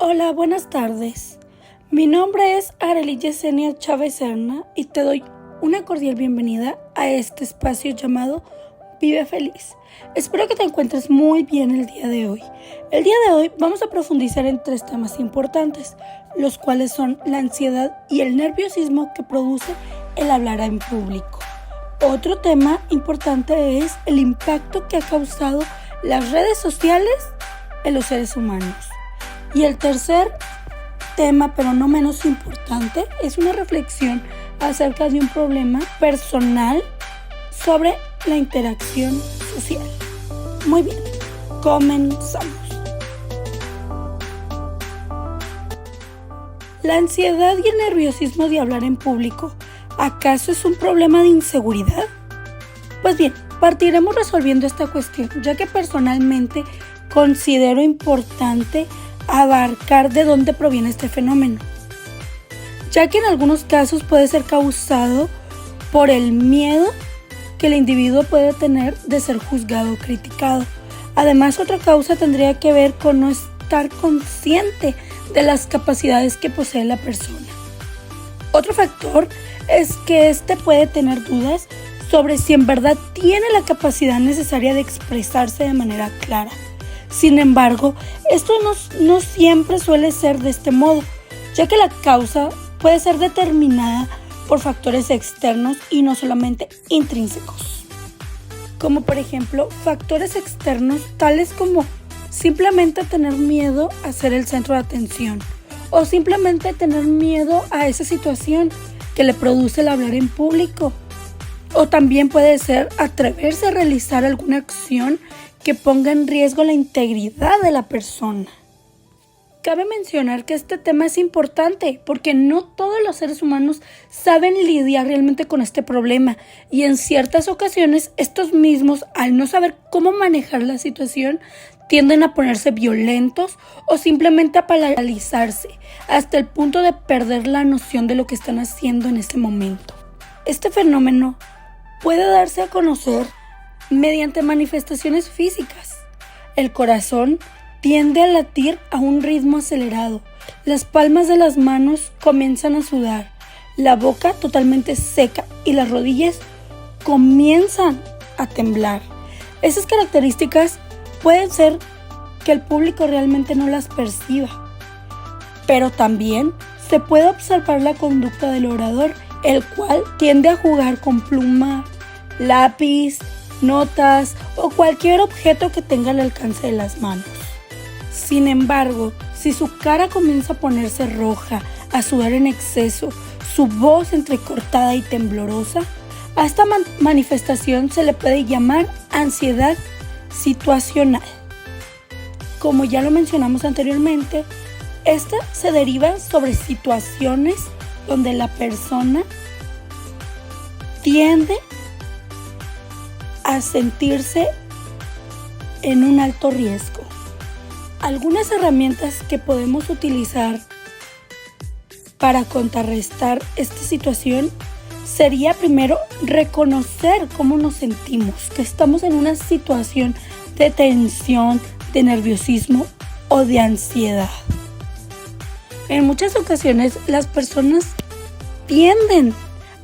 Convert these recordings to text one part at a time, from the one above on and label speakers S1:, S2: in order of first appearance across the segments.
S1: Hola, buenas tardes. Mi nombre es Arely Yesenia Chávez Serna y te doy una cordial bienvenida a este espacio llamado Vive Feliz. Espero que te encuentres muy bien el día de hoy. El día de hoy vamos a profundizar en 3 temas importantes, los cuales son la ansiedad y el nerviosismo que produce el hablar en público. Otro tema importante es el impacto que ha causado las redes sociales en los seres humanos. Y el tercer tema, pero no menos importante, es una reflexión acerca de un problema personal sobre la interacción social. Muy bien, comenzamos. La ansiedad y el nerviosismo de hablar en público, ¿acaso es un problema de inseguridad? Pues bien, partiremos resolviendo esta cuestión, ya que personalmente considero importante abarcar de dónde proviene este fenómeno, ya que en algunos casos puede ser causado por el miedo que el individuo puede tener de ser juzgado o criticado. Además, otra causa tendría que ver con no estar consciente de las capacidades que posee la persona. Otro factor es que puede tener dudas sobre si en verdad tiene la capacidad necesaria de expresarse de manera clara. Sin embargo, esto no siempre suele ser de este modo, ya que la causa puede ser determinada por factores externos y no solamente intrínsecos. Como por ejemplo, factores externos tales como simplemente tener miedo a ser el centro de atención o simplemente tener miedo a esa situación que le produce el hablar en público. O también puede ser atreverse a realizar alguna acción que ponga en riesgo la integridad de la persona. Cabe mencionar que este tema es importante porque no todos los seres humanos saben lidiar realmente con este problema y en ciertas ocasiones estos mismos, al no saber cómo manejar la situación, tienden a ponerse violentos o simplemente a paralizarse hasta el punto de perder la noción de lo que están haciendo en ese momento. Este fenómeno puede darse a conocer mediante manifestaciones físicas. El corazón tiende a latir a un ritmo acelerado, las palmas de las manos comienzan a sudar, la boca totalmente seca y las rodillas comienzan a temblar. Esas características pueden ser que el público realmente no las perciba, pero también se puede observar la conducta del orador, el cual tiende a jugar con pluma, lápiz, notas o cualquier objeto que tenga al alcance de las manos. Sin embargo, si su cara comienza a ponerse roja, a sudar en exceso, su voz entrecortada y temblorosa, a esta manifestación se le puede llamar ansiedad situacional. Como ya lo mencionamos anteriormente, esta se deriva sobre situaciones donde la persona tiende a sentirse en un alto riesgo. Algunas herramientas que podemos utilizar para contrarrestar esta situación sería primero reconocer cómo nos sentimos, que estamos en una situación de tensión, de nerviosismo o de ansiedad. En muchas ocasiones las personas tienden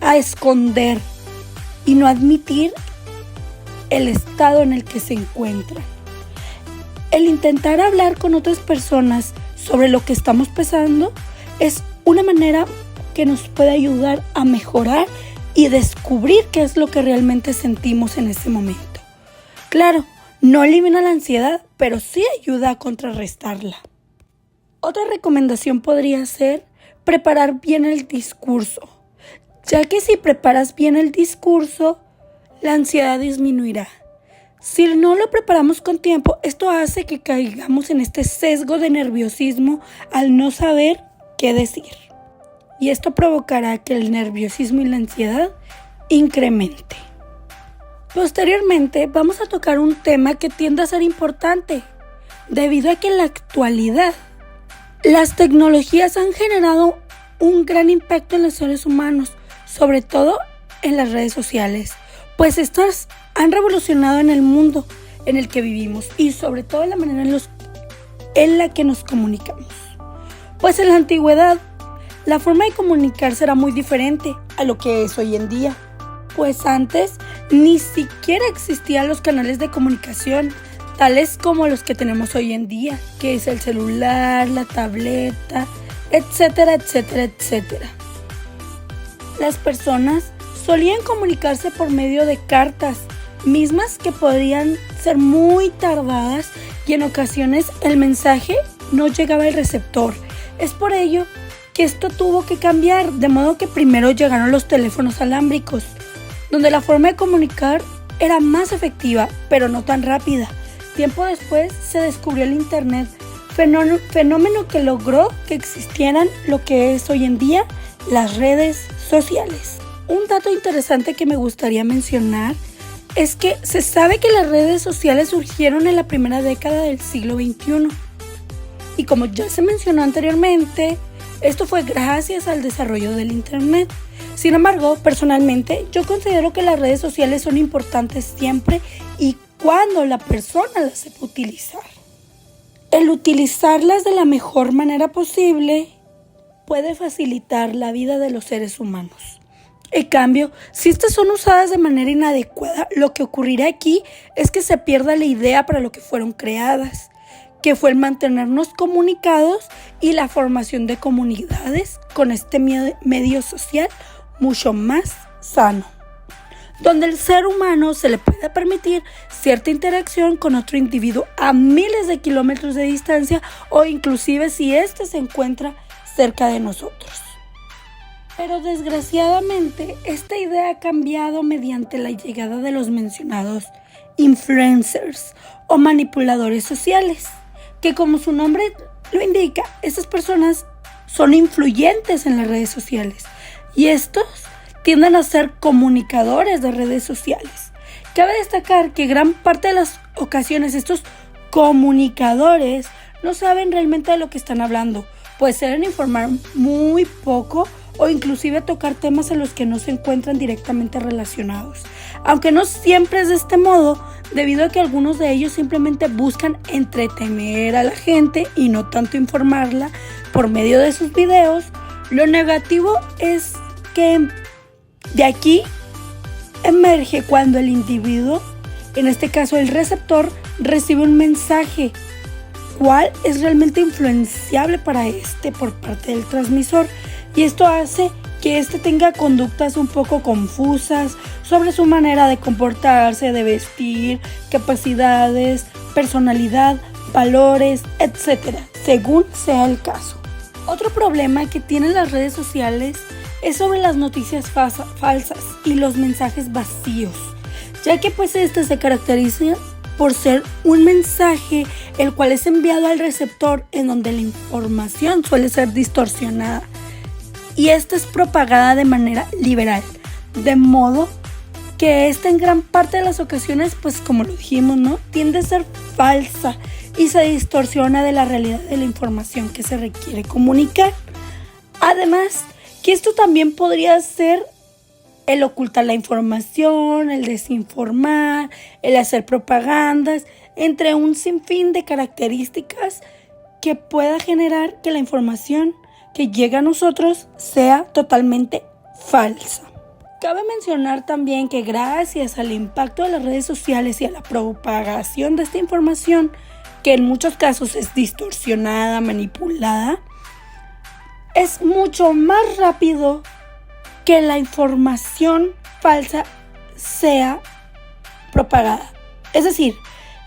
S1: a esconder y no admitir el estado en el que se encuentran. El intentar hablar con otras personas sobre lo que estamos pasando es una manera que nos puede ayudar a mejorar y descubrir qué es lo que realmente sentimos en ese momento. Claro, no elimina la ansiedad, pero sí ayuda a contrarrestarla. Otra recomendación podría ser preparar bien el discurso, ya que si preparas bien el discurso, la ansiedad disminuirá. Si no lo preparamos con tiempo, esto hace que caigamos en este sesgo de nerviosismo al no saber qué decir. Y esto provocará que el nerviosismo y la ansiedad incremente. Posteriormente, vamos a tocar un tema que tiende a ser importante, debido a que en la actualidad las tecnologías han generado un gran impacto en los seres humanos, sobre todo en las redes sociales, pues estas han revolucionado en el mundo en el que vivimos y sobre todo la manera en la que nos comunicamos. Pues en la antigüedad, la forma de comunicarse era muy diferente a lo que es hoy en día. Pues antes ni siquiera existían los canales de comunicación, tales como los que tenemos hoy en día, que es el celular, la tableta, etcétera, etcétera, etcétera. Las personas solían comunicarse por medio de cartas, mismas que podían ser muy tardadas y en ocasiones el mensaje no llegaba al receptor. Es por ello que esto tuvo que cambiar, de modo que primero llegaron los teléfonos alámbricos, donde la forma de comunicar era más efectiva, pero no tan rápida. Tiempo después se descubrió el Internet, fenómeno que logró que existieran lo que es hoy en día las redes sociales. Un dato interesante que me gustaría mencionar es que se sabe que las redes sociales surgieron en la primera década del siglo XXI. Y como ya se mencionó anteriormente, esto fue gracias al desarrollo del Internet. Sin embargo, personalmente, yo considero que las redes sociales son importantes siempre y cuando la persona las sepa utilizar. El utilizarlas de la mejor manera posible puede facilitar la vida de los seres humanos. En cambio, si estas son usadas de manera inadecuada, lo que ocurrirá aquí es que se pierda la idea para lo que fueron creadas, que fue el mantenernos comunicados y la formación de comunidades con este medio social mucho más sano, donde el ser humano se le puede permitir cierta interacción con otro individuo a miles de kilómetros de distancia o inclusive si éste se encuentra cerca de nosotros. Pero desgraciadamente esta idea ha cambiado mediante la llegada de los mencionados influencers o manipuladores sociales, que como su nombre lo indica, estas personas son influyentes en las redes sociales y estos tienden a ser comunicadores de redes sociales. Cabe destacar que gran parte de las ocasiones estos comunicadores no saben realmente de lo que están hablando, pues suelen informar muy poco o inclusive tocar temas en los que no se encuentran directamente relacionados. Aunque no siempre es de este modo, debido a que algunos de ellos simplemente buscan entretener a la gente y no tanto informarla por medio de sus videos. Lo negativo es que de aquí emerge cuando el individuo, en este caso el receptor, recibe un mensaje, cuál es realmente influenciable para por parte del transmisor, y esto hace que tenga conductas un poco confusas sobre su manera de comportarse, de vestir, capacidades, personalidad, valores, etc., según sea el caso. Otro problema que tienen las redes sociales es sobre las noticias falsas y los mensajes vacíos, ya que pues este se caracteriza por ser un mensaje el cual es enviado al receptor en donde la información suele ser distorsionada y esta es propagada de manera liberal, de modo que esta en gran parte de las ocasiones, pues como lo dijimos, ¿no?, tiende a ser falsa y se distorsiona de la realidad de la información que se requiere comunicar. Además, que esto también podría ser el ocultar la información, el desinformar, el hacer propagandas, entre un sinfín de características que pueda generar que la información que llega a nosotros sea totalmente falsa. Cabe mencionar también que gracias al impacto de las redes sociales y a la propagación de esta información, que en muchos casos es distorsionada, manipulada, es mucho más rápido que la información falsa sea propagada. Es decir,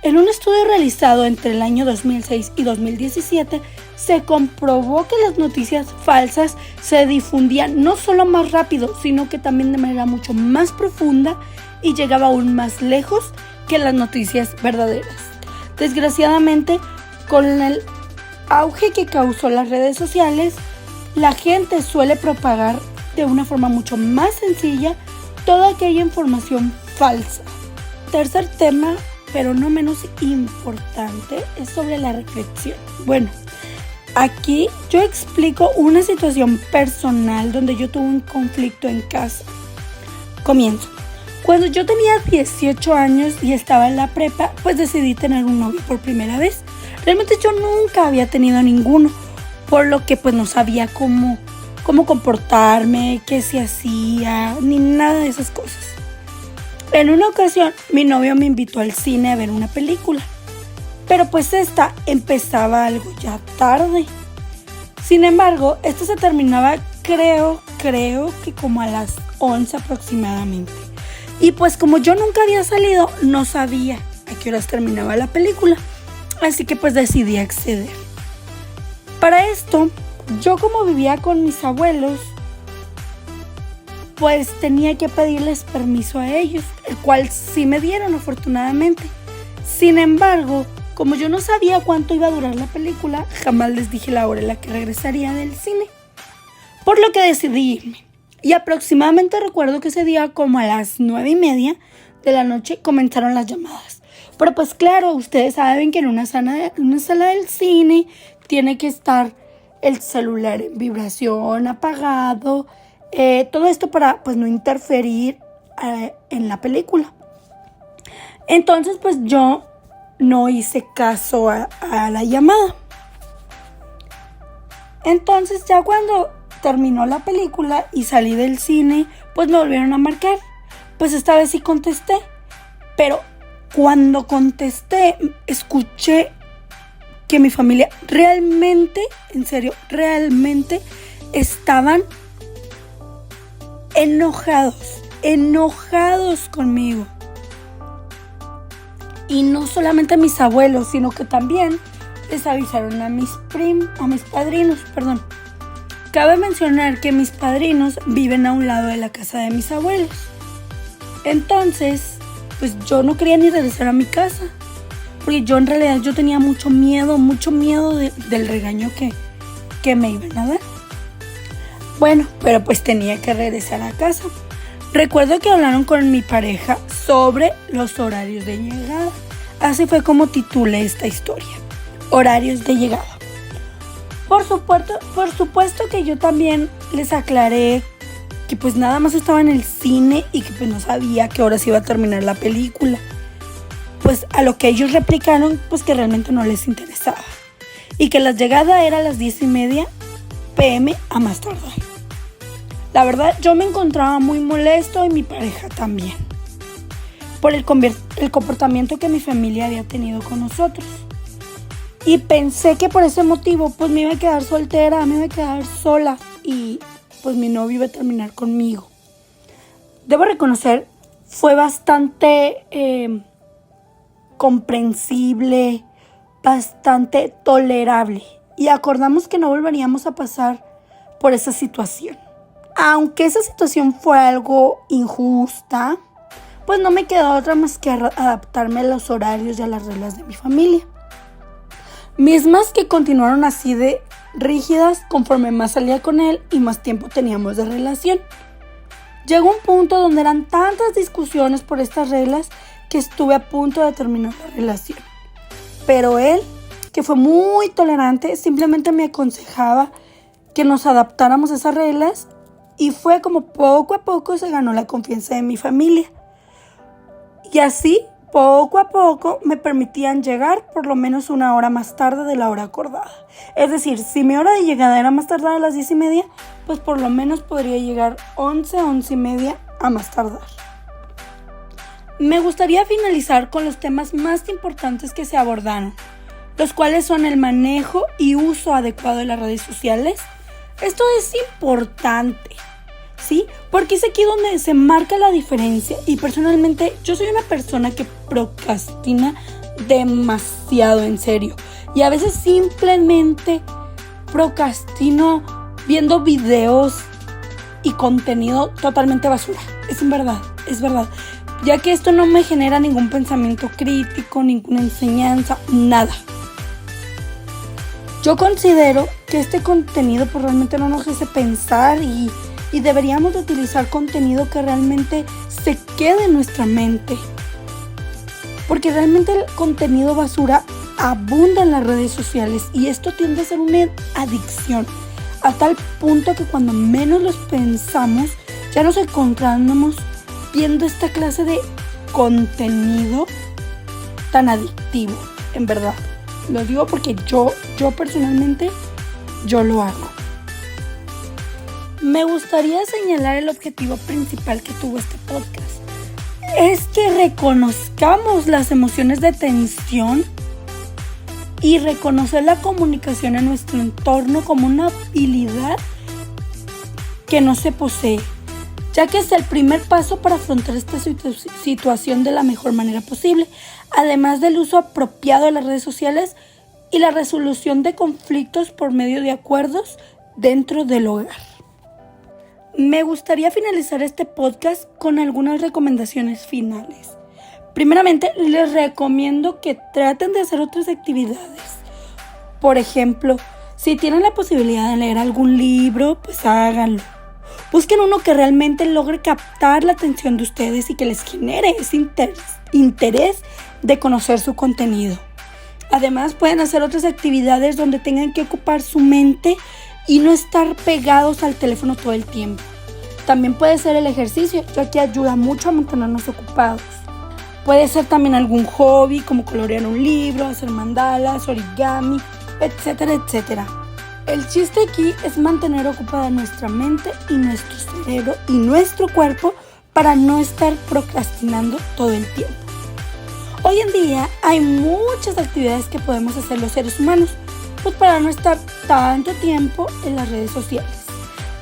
S1: en un estudio realizado entre el año 2006 y 2017, se comprobó que las noticias falsas se difundían no solo más rápido, sino que también de manera mucho más profunda y llegaba aún más lejos que las noticias verdaderas. Desgraciadamente, con el auge que causó las redes sociales, la gente suele propagar de una forma mucho más sencilla toda aquella información falsa. Tercer tema, pero no menos importante, es sobre la reflexión. Bueno, aquí yo explico una situación personal donde yo tuve un conflicto en casa. Comienzo. Cuando yo tenía 18 años y estaba en la prepa, pues decidí tener un novio por primera vez. Realmente yo nunca había tenido ninguno, por lo que pues no sabía cómo comportarme, qué se hacía, ni nada de esas cosas. En una ocasión, mi novio me invitó al cine a ver una película, pero pues esta empezaba algo ya tarde. Sin embargo, esta se terminaba, creo que como a las 11 aproximadamente. Y pues como yo nunca había salido, no sabía a qué horas terminaba la película. Así que pues decidí acceder. Para esto, yo como vivía con mis abuelos, pues tenía que pedirles permiso a ellos, el cual sí me dieron afortunadamente. Sin embargo, como yo no sabía cuánto iba a durar la película, jamás les dije la hora en la que regresaría del cine. Por lo que decidí irme. Y aproximadamente recuerdo que ese día, como a las 9:30 de la noche, comenzaron las llamadas. Pero pues claro, ustedes saben que en una sala del cine tiene que estar el celular en vibración, apagado. Todo esto para pues no interferir en la película. Entonces pues yo no hice caso a la llamada. Entonces ya cuando terminó la película y salí del cine, pues me volvieron a marcar. Pues esta vez sí contesté, pero cuando contesté escuché que mi familia realmente, en serio, realmente estaban enojados conmigo. Y no solamente a mis abuelos, sino que también les avisaron a mis padrinos. Cabe mencionar que mis padrinos viven a un lado de la casa de mis abuelos. Entonces, pues yo no quería ni regresar a mi casa, porque yo en realidad yo tenía mucho miedo del regaño que me iban a dar. Bueno, pero pues tenía que regresar a casa. Recuerdo que hablaron con mi pareja sobre los horarios de llegada. Así fue como titulé esta historia: horarios de llegada. Por supuesto que yo también les aclaré que pues nada más estaba en el cine y que pues no sabía a qué horas iba a terminar la película. Pues a lo que ellos replicaron, pues que realmente no les interesaba. Y que la llegada era a las 10:30 p.m. a más tardar. La verdad, yo me encontraba muy molesto y mi pareja también, por el comportamiento que mi familia había tenido con nosotros. Y pensé que por ese motivo pues me iba a quedar soltera, me iba a quedar sola y pues mi novio iba a terminar conmigo. Debo reconocer, fue bastante comprensible, bastante tolerable, y acordamos que no volveríamos a pasar por esa situación. Aunque esa situación fue algo injusta, pues no me quedó otra más que adaptarme a los horarios y a las reglas de mi familia. Mismas que continuaron así de rígidas conforme más salía con él y más tiempo teníamos de relación. Llegó un punto donde eran tantas discusiones por estas reglas que estuve a punto de terminar la relación. Pero él, que fue muy tolerante, simplemente me aconsejaba que nos adaptáramos a esas reglas, y fue como poco a poco se ganó la confianza de mi familia. Y así, poco a poco, me permitían llegar por lo menos una hora más tarde de la hora acordada. Es decir, si mi hora de llegada era más tardar a las 10:30, pues por lo menos podría llegar 11:30 a más tardar. Me gustaría finalizar con los temas más importantes que se abordaron, los cuales son el manejo y uso adecuado de las redes sociales. Esto es importante, ¿sí? Porque es aquí donde se marca la diferencia, y personalmente yo soy una persona que procrastina demasiado, en serio. Y a veces simplemente procrastino viendo videos y contenido totalmente basura. Es verdad. Ya que esto no me genera ningún pensamiento crítico, ninguna enseñanza, nada. Yo considero que este contenido pues realmente no nos hace pensar, y deberíamos de utilizar contenido que realmente se quede en nuestra mente. Porque realmente el contenido basura abunda en las redes sociales, y esto tiende a ser una adicción, a tal punto que cuando menos los pensamos ya nos encontramos viendo esta clase de contenido tan adictivo, en verdad. Lo digo porque yo personalmente yo lo hago. Me gustaría señalar el objetivo principal que tuvo este podcast. Es que reconozcamos las emociones de tensión y reconocer la comunicación en nuestro entorno como una habilidad que no se posee, ya que es el primer paso para afrontar esta situación de la mejor manera posible, además del uso apropiado de las redes sociales y la resolución de conflictos por medio de acuerdos dentro del hogar. Me gustaría finalizar este podcast con algunas recomendaciones finales. Primeramente, les recomiendo que traten de hacer otras actividades. Por ejemplo, si tienen la posibilidad de leer algún libro, pues háganlo. Busquen uno que realmente logre captar la atención de ustedes y que les genere ese interés de conocer su contenido. Además, pueden hacer otras actividades donde tengan que ocupar su mente y no estar pegados al teléfono todo el tiempo. También puede ser el ejercicio, ya que ayuda mucho a mantenernos ocupados. Puede ser también algún hobby, como colorear un libro, hacer mandalas, origami, etcétera, etcétera. El chiste aquí es mantener ocupada nuestra mente y nuestro cerebro y nuestro cuerpo para no estar procrastinando todo el tiempo. Hoy en día hay muchas actividades que podemos hacer los seres humanos, pues para no estar tanto tiempo en las redes sociales.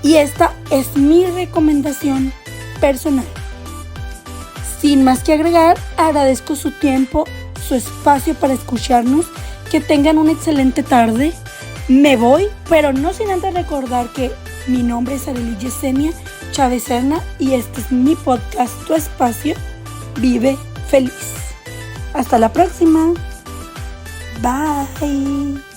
S1: Y esta es mi recomendación personal. Sin más que agregar, agradezco su tiempo, su espacio para escucharnos. Que tengan una excelente tarde. Me voy, pero no sin antes recordar que mi nombre es Arely Yesenia Chávez Serna y este es mi podcast, Tu Espacio, Vive Feliz. Hasta la próxima. Bye.